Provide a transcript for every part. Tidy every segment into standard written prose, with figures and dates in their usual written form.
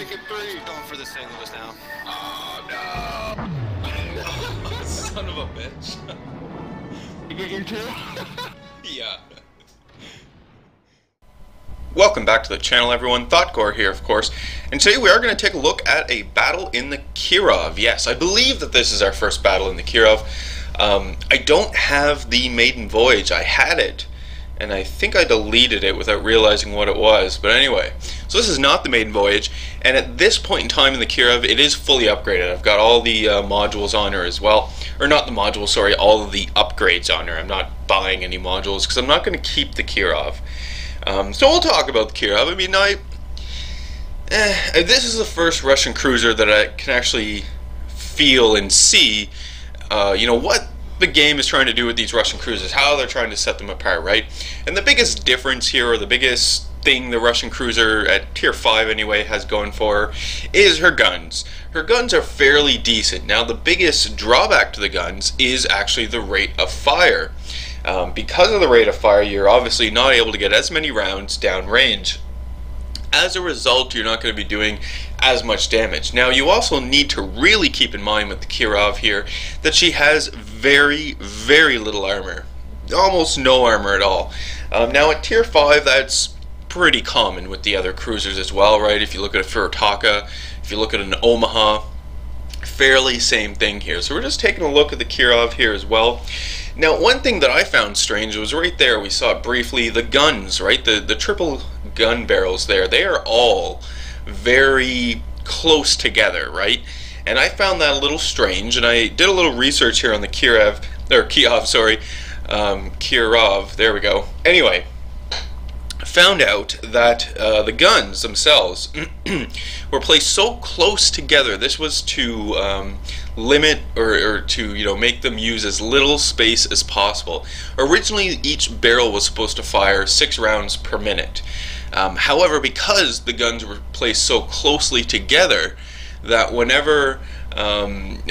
Make it 3. Going for the St. Louis now. Oh no! Son of a bitch. You get your 2? Yeah. Welcome back to the channel, everyone. Thotgor here, of course, and today we are going to take a look at a battle in the Kirov. Yes, I believe that this is our first battle in the Kirov. I don't have the maiden voyage. I had it, and I think I deleted it without realizing what it was. But anyway, so this is not the maiden voyage, and at this point in time in the Kirov, it is fully upgraded. I've got all the modules on her as well, or not the modules, sorry, all of the upgrades on her. I'm not buying any modules because I'm not going to keep the Kirov. So we'll talk about the Kirov. I mean, this is the first Russian cruiser that I can actually feel and see, what the game is trying to do with these Russian cruisers, how they're trying to set them apart, right? And the biggest difference here, or the biggest thing the Russian cruiser, at Tier 5 anyway, has going for her, is her guns. Her guns are fairly decent. Now, the biggest drawback to the guns is actually the rate of fire. Because of the rate of fire, you're obviously not able to get as many rounds downrange. As a result, you're not going to be doing as much damage. Now, you also need to really keep in mind with the Kirov here that she has very, very little armor. Almost no armor at all. Now, at Tier 5, that's pretty common with the other cruisers as well, right? If you look at a Thotgor, if you look at an Omaha, fairly same thing here. So we're just taking a look at the Kirov here as well. Now, one thing that I found strange was right there, we saw it briefly, the guns, right? The triple gun barrels there, they are all very close together, right? And I found that a little strange, and I did a little research here on the Kirov, there we go. Anyway, found out that the guns themselves were placed so close together. This was to limit or to make them use as little space as possible. Originally, each barrel was supposed to fire 6 rounds per minute. However, because the guns were placed so closely together, that whenever the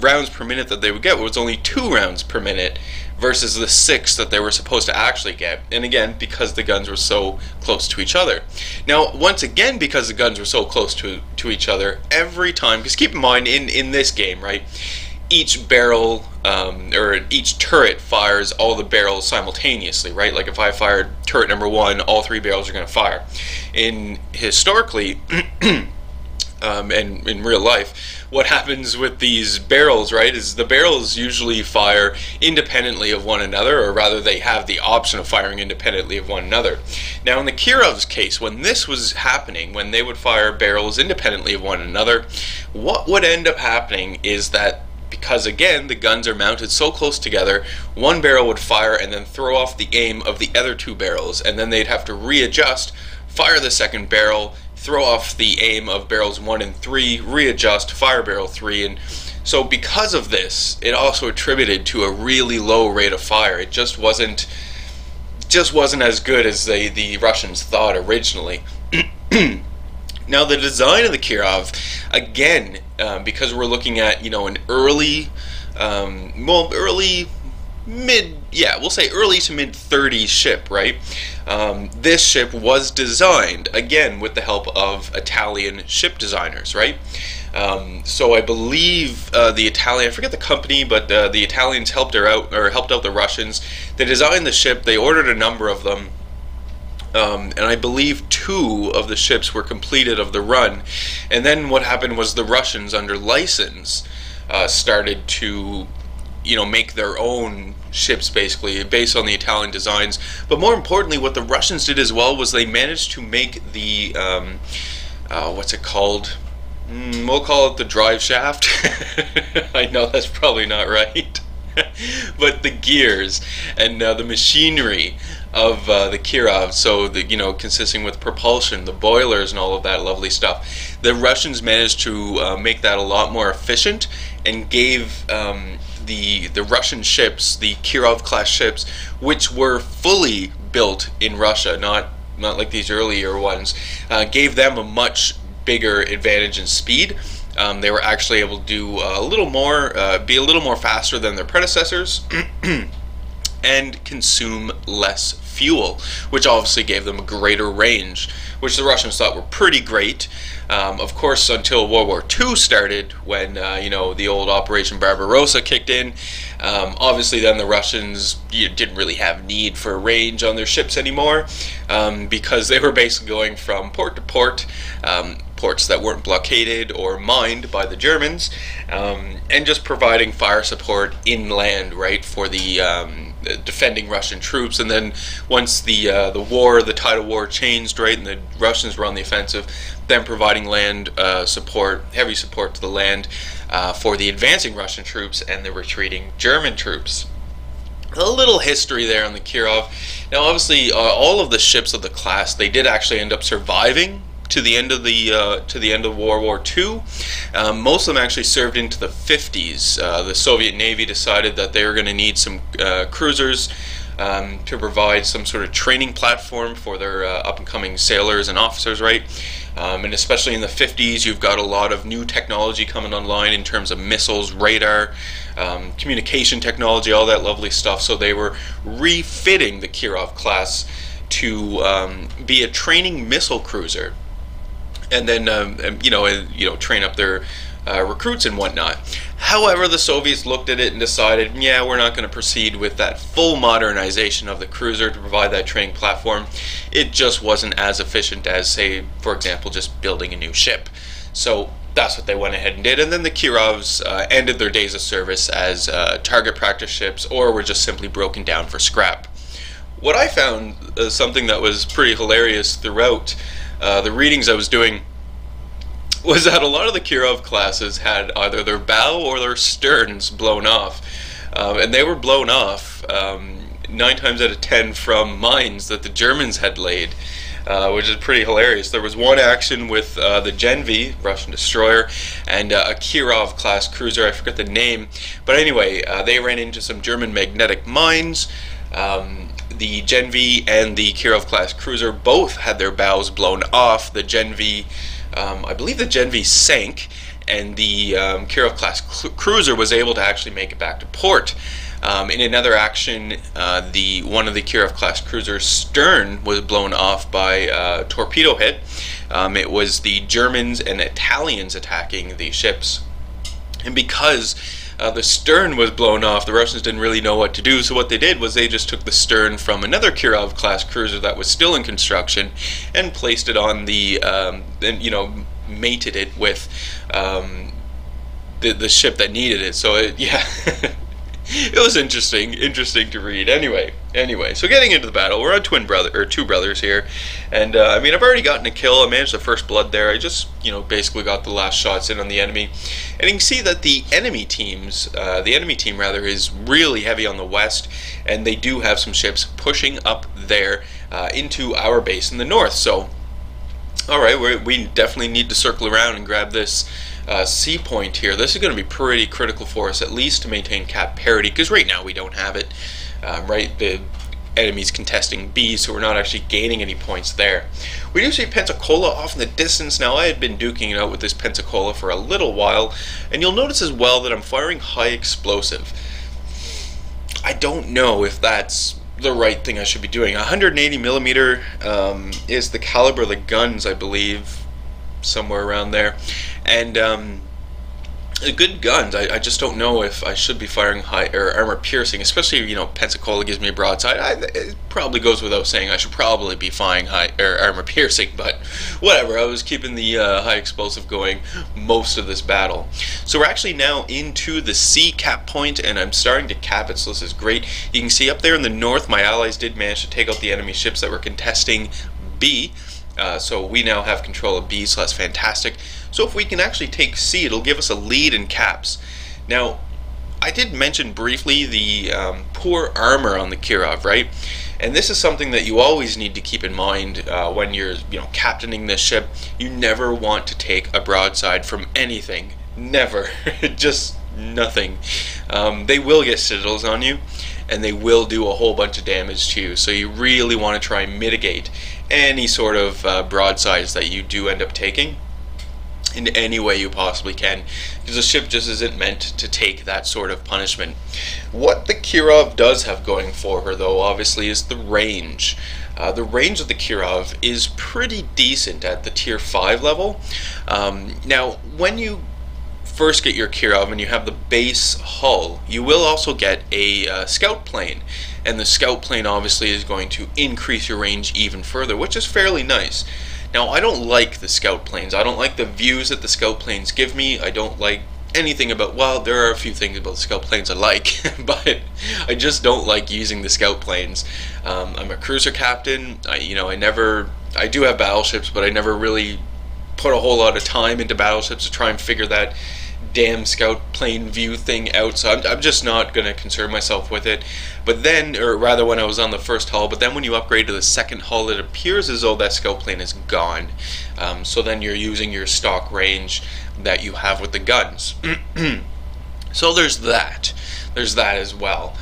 rounds per minute that they would get was only 2 rounds per minute versus the 6 that they were supposed to actually get. And again, because the guns were so close to each other. Now, once again, because the guns were so close to each other, every time, because keep in mind, in this game, right, each barrel, or each turret fires all the barrels simultaneously, right? Like if I fired turret number 1, all 3 barrels are going to fire. Historically, and in real life, what happens with these barrels, right, is the barrels usually fire independently of one another, or rather they have the option of firing independently of one another. Now, in the Kirov's case, when this was happening, when they would fire barrels independently of one another, what would end up happening is that, because again the guns are mounted so close together, one barrel would fire and then throw off the aim of the other 2 barrels, and then they'd have to readjust, fire the second barrel, throw off the aim of barrels 1 and 3, readjust, fire barrel 3, and so because of this, it also attributed to a really low rate of fire. It just wasn't as good as the Russians thought originally. Now, the design of the Kirov, again, because we're looking at an early early to mid 30s ship, right? This ship was designed again with the help of Italian ship designers, right? So I believe the Italian, I forget the company, but the Italians helped out the Russians. They designed the ship. They ordered a number of them. And I believe 2 of the ships were completed of the run. And then what happened was the Russians, under license, started to make their own ships, basically based on the Italian designs. But more importantly, what the Russians did as well was they managed to make the what's it called? We'll call it the drive shaft. I know that's probably not right. But the gears and the machinery of the Kirov, so consisting with propulsion, the boilers, and all of that lovely stuff, the Russians managed to make that a lot more efficient, and gave the Russian ships, the Kirov class ships, which were fully built in Russia, not like these earlier ones, gave them a much bigger advantage in speed. They were actually able to do be a little more faster than their predecessors, and consume less fuel, which obviously gave them a greater range, which the Russians thought were pretty great. Of course, until World War II started, when the old Operation Barbarossa kicked in. Obviously, then the Russians didn't really have need for range on their ships anymore, because they were basically going from port to port, ports that weren't blockaded or mined by the Germans, and just providing fire support inland, right, for the defending Russian troops. And then once the tide of war changed, right, and the Russians were on the offensive, then providing land support, heavy support to the land for the advancing Russian troops and the retreating German troops. A little history there on the Kirov. Now, obviously, all of the ships of the class, they did actually end up surviving to the end of World War II. Most of them actually served into the 50s. The Soviet Navy decided that they were going to need some cruisers to provide some sort of training platform for their up-and-coming sailors and officers, right? And especially in the 50s, you've got a lot of new technology coming online in terms of missiles, radar, communication technology, all that lovely stuff. So they were refitting the Kirov class to be a training missile cruiser, and then train up their recruits and whatnot. However, the Soviets looked at it and decided, yeah, we're not going to proceed with that full modernization of the cruiser to provide that training platform. It just wasn't as efficient as, say, for example, just building a new ship. So that's what they went ahead and did. And then the Kirovs ended their days of service as target practice ships, or were just simply broken down for scrap. What I found something that was pretty hilarious throughout the readings I was doing was that a lot of the Kirov classes had either their bow or their sterns blown off. And they were blown off 9 times out of 10 from mines that the Germans had laid, which is pretty hilarious. There was one action with the Genvi, Russian destroyer, and a Kirov class cruiser, I forget the name. But anyway, they ran into some German magnetic mines. The Genvi and the Kirov class cruiser both had their bows blown off. The Genvi, I believe the Genvi sank, and the Kirov class cruiser was able to actually make it back to port. In another action, one of the Kirov class cruiser's stern was blown off by a torpedo hit. It was the Germans and Italians attacking the ships, and because the stern was blown off, the Russians didn't really know what to do. So what they did was they just took the stern from another Kirov class cruiser that was still in construction and placed it on the mated it with the ship that needed it. So it was interesting to read. Anyway, so getting into the battle, we're on two brothers here, and I've already gotten a kill. I managed the first blood there. I just basically got the last shots in on the enemy, and you can see that the enemy team is really heavy on the west, and they do have some ships pushing up there into our base in the north. So, all right, we definitely need to circle around and grab this C point here. This is going to be pretty critical for us, at least to maintain cap parity, because right now we don't have it. Right, the enemy's contesting B, so we're not actually gaining any points there. We do see Pensacola off in the distance. Now, I had been duking it out with this Pensacola for a little while, and you'll notice as well that I'm firing high explosive. I don't know if that's the right thing I should be doing. 180 millimeter is the caliber of the guns, I believe, somewhere around there, and good guns. I just don't know if I should be firing high or armor piercing, especially Pensacola gives me a broadside. It probably goes without saying I should probably be firing high or armor piercing, but whatever. I was keeping the high explosive going most of this battle. So we're actually now into the C cap point, and I'm starting to cap it. So this is great. You can see up there in the north, my allies did manage to take out the enemy ships that were contesting B. So we now have control of B, so that's fantastic. So if we can actually take C, it'll give us a lead in caps. Now, I did mention briefly the poor armor on the Kirov, right? And this is something that you always need to keep in mind when you're, captaining this ship. You never want to take a broadside from anything. Never. Just nothing. They will get citadels on you, and they will do a whole bunch of damage to you. So you really want to try and mitigate any sort of broadsides that you do end up taking. in any way you possibly can, because the ship just isn't meant to take that sort of punishment. What the Kirov does have going for her, though, obviously, is the range. The range of the Kirov is pretty decent at the tier 5 level. Now, when you first get your Kirov and you have the base hull, you will also get a scout plane, and the scout plane obviously is going to increase your range even further, which is fairly nice. Now, I don't like the scout planes. I don't like the views that the scout planes give me. I don't like anything about, well, there are a few things about the scout planes I like, but I just don't like using the scout planes. I'm a cruiser captain. I do have battleships, but I never really put a whole lot of time into battleships to try and figure that damn scout plane view thing out, so I'm just not going to concern myself with it. But then, or rather when I was on the first hull, but then when you upgrade to the second hull, it appears as though that scout plane is gone. So then you're using your stock range that you have with the guns. So there's that. There's that as well.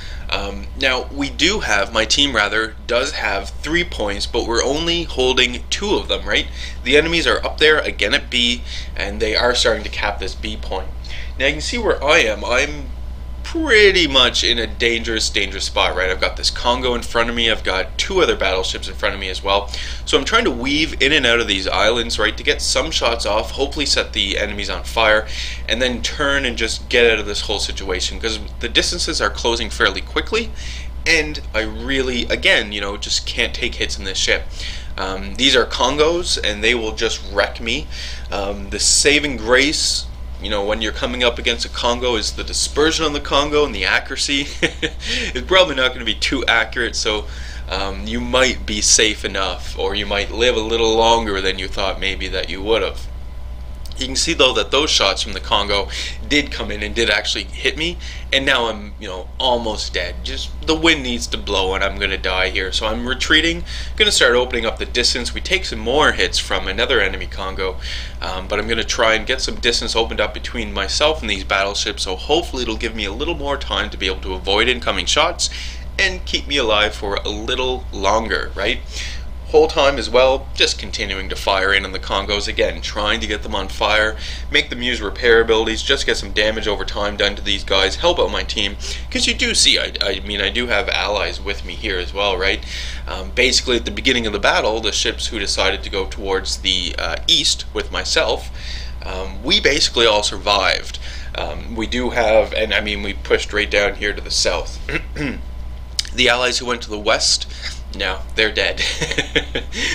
Now, my team does have 3 points, but we're only holding 2 of them, right? The enemies are up there again at B, and they are starting to cap this B point. Now, you can see where I am. I'm pretty much in a dangerous spot, right? I've got this Congo in front of me. I've got 2 other battleships in front of me as well. So I'm trying to weave in and out of these islands, right, to get some shots off, hopefully set the enemies on fire, and then turn and just get out of this whole situation, because the distances are closing fairly quickly, and I really, again, just can't take hits in this ship. These are Congos, and they will just wreck me. The saving grace, when you're coming up against a Congo, is the dispersion on the Congo, and the accuracy is probably not going to be too accurate, so you might be safe enough, or you might live a little longer than you thought maybe that you would have. You can see though that those shots from the Congo did come in and did actually hit me, and now I'm almost dead. Just the wind needs to blow and I'm gonna die here, so I'm retreating, gonna start opening up the distance. We take some more hits from another enemy Congo, but I'm gonna try and get some distance opened up between myself and these battleships, so hopefully it'll give me a little more time to be able to avoid incoming shots and keep me alive for a little longer, right? Whole time as well, just continuing to fire in on the Congos, again, trying to get them on fire, make them use repair abilities, just get some damage over time done to these guys, help out my team, because you do see, I do have allies with me here as well, right? Basically at the beginning of the battle, the ships who decided to go towards the east with myself, we basically all survived. We do have, and we pushed right down here to the south. The allies who went to the west, no, they're dead.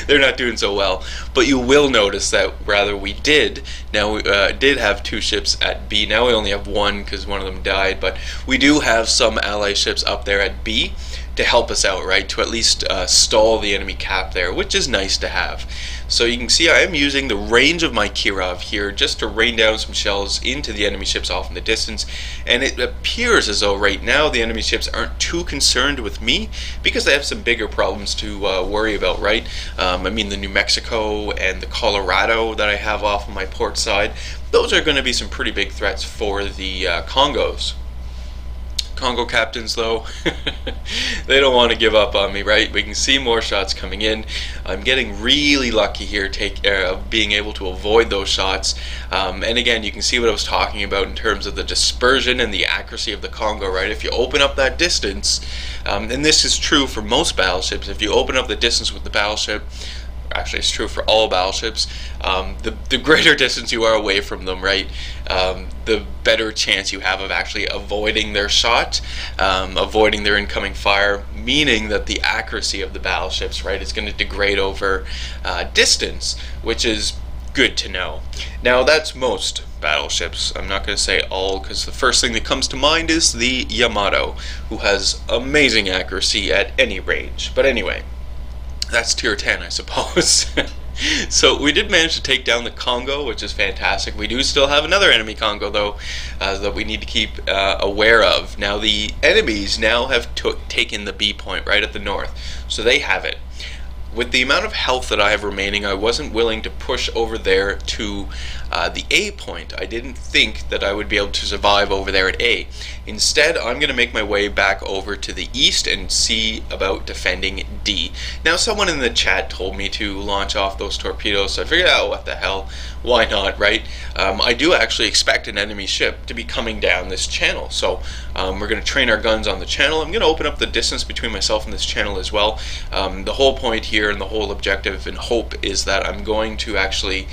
They're not doing so well. But you will notice that we did have 2 ships at B. Now we only have 1 because one of them died. But we do have some ally ships up there at B to help us out, right? To at least stall the enemy cap there, which is nice to have. So you can see I am using the range of my Kirov here just to rain down some shells into the enemy ships off in the distance, and it appears as though right now the enemy ships aren't too concerned with me because they have some bigger problems to worry about, right? The New Mexico and the Colorado that I have off on my port side, those are going to be some pretty big threats for the Congos. Congo captains, though, they don't want to give up on me, right? We can see more shots coming in. I'm getting really lucky here being able to avoid those shots. And again, you can see what I was talking about in terms of the dispersion and the accuracy of the Congo, right? If you open up that distance, and this is true for most battleships, if you open up the distance with the battleship, actually it's true for all battleships, the greater distance you are away from them, right, the better chance you have of actually avoiding their shot, avoiding their incoming fire, meaning that the accuracy of the battleships, right, is going to degrade over distance, which is good to know. Now that's most battleships. I'm not going to say all, because the first thing that comes to mind is the Yamato, who has amazing accuracy at any range. But anyway, that's tier 10, I suppose. So we did manage to take down the Congo, which is fantastic. We do still have another enemy Congo, though, that we need to keep aware of. Now the enemies now have taken the B point right at the north, so they have it. with the amount of health that I have remaining, I wasn't willing to push over there to the A point. I didn't think that I would be able to survive over there at A. Instead, I'm going to make my way back over to the east and see about defending D. Now, someone in the chat told me to launch off those torpedoes, so I figured out, what the hell, why not, right? I do actually expect an enemy ship to be coming down this channel, so we're going to train our guns on the channel. I'm going to open up the distance between myself and this channel as well. The whole point here and the whole objective and hope is that I'm going to actually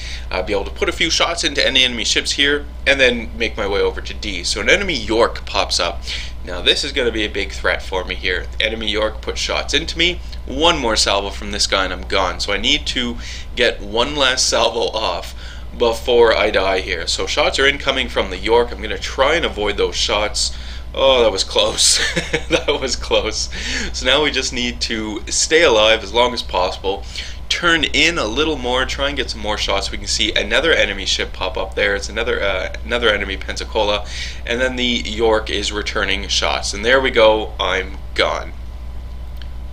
be able to put a few shots into any enemy ships here and then make my way over to D. So an enemy York pops up. Now this is going to be a big threat for me here. Enemy York puts shots into me. One more salvo from this guy and I'm gone. So I need to get one last salvo off before I die here. So shots are incoming from the York. I'm going to try and avoid those shots. Oh, that was close. That was close. So now we just need to stay alive as long as possible. Turn in a little more, try and get some more shots. We can see another enemy ship pop up there. It's another enemy Pensacola, and then the York is returning shots. And there we go. I'm gone.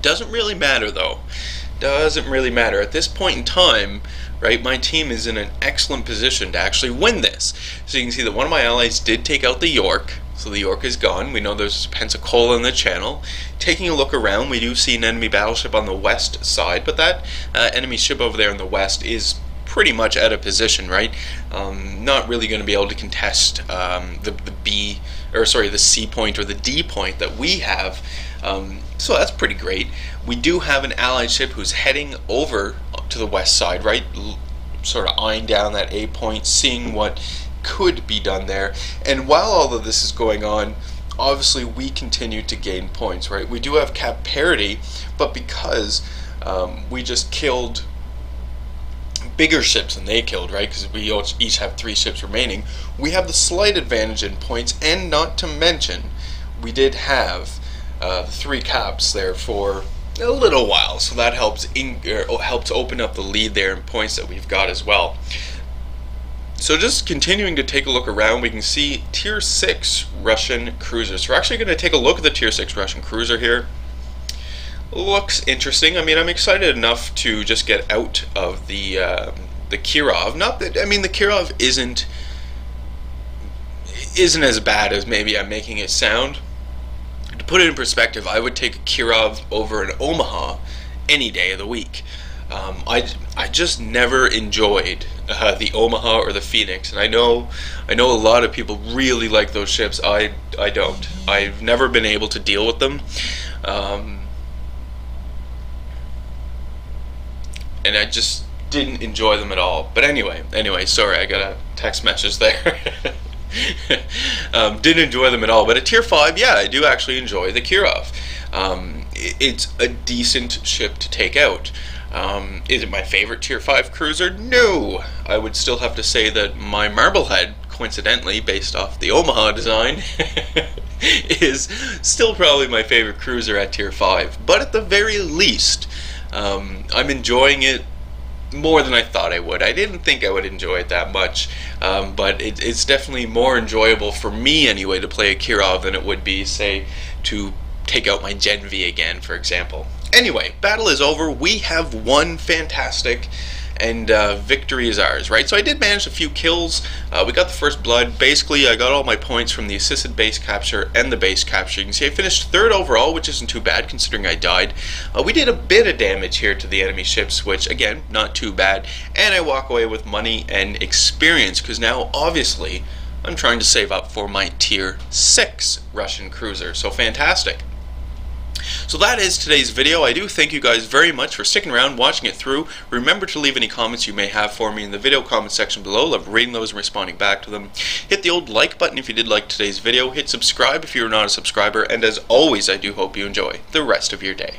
Doesn't really matter though. Doesn't really matter at this point in time. Right, my team is in an excellent position to actually win this. So you can see that one of my allies did take out the York. So the York is gone. We know there's Pensacola in the channel. Taking a look around, we do see an enemy battleship on the west side, but that enemy ship over there in the west is pretty much out of position, right? Not really going to be able to contest the C point or the D point that we have. So that's pretty great. We do have an allied ship who's heading over to the west side, right? Sort of eyeing down that A point, seeing what could be done there. And while all of this is going on, obviously we continue to gain points, right? We do have cap parity, but because we just killed bigger ships than they killed, right? Because we each have 3 ships remaining, we have the slight advantage in points, and not to mention, we did have the 3 caps there for a little while, so that helps open up the lead there in points that we've got as well. So just continuing to take a look around, we can see Tier 6 Russian cruisers. So we're actually going to take a look at the Tier 6 Russian cruiser here. Looks interesting. I mean, I'm excited enough to just get out of the Kirov. Not that, I mean, the Kirov isn't as bad as maybe I'm making it sound. To put it in perspective, I would take a Kirov over an Omaha any day of the week. I just never enjoyed the Omaha or the Phoenix, and I know a lot of people really like those ships. I don't. I've never been able to deal with them, and I just didn't enjoy them at all. But anyway, sorry, I got a text message there. Didn't enjoy them at all. But at Tier 5, yeah, I do actually enjoy the Kirov. It's a decent ship to take out. Is it my favorite Tier 5 cruiser? No! I would still have to say that my Marblehead, coincidentally, based off the Omaha design, is still probably my favorite cruiser at Tier 5. But at the very least, I'm enjoying it more than I thought I would. I didn't think I would enjoy it that much, but it's definitely more enjoyable for me anyway to play a Kirov than it would be, say, to take out my Gen V again, for example. Anyway, battle is over. We have won. Fantastic. And victory is ours, right? So I did manage a few kills. We got the first blood. Basically, I got all my points from the assisted base capture and the base capture. You can see I finished 3rd overall, which isn't too bad considering I died. We did a bit of damage here to the enemy ships, which, again, not too bad. And I walk away with money and experience, because now, obviously, I'm trying to save up for my Tier 6 Russian cruiser. So fantastic. So that is today's video. I do thank you guys very much for sticking around, watching it through. Remember to leave any comments you may have for me in the video comment section below. Love reading those and responding back to them. Hit the old like button if you did like today's video. Hit subscribe if you're not a subscriber. And as always, I do hope you enjoy the rest of your day.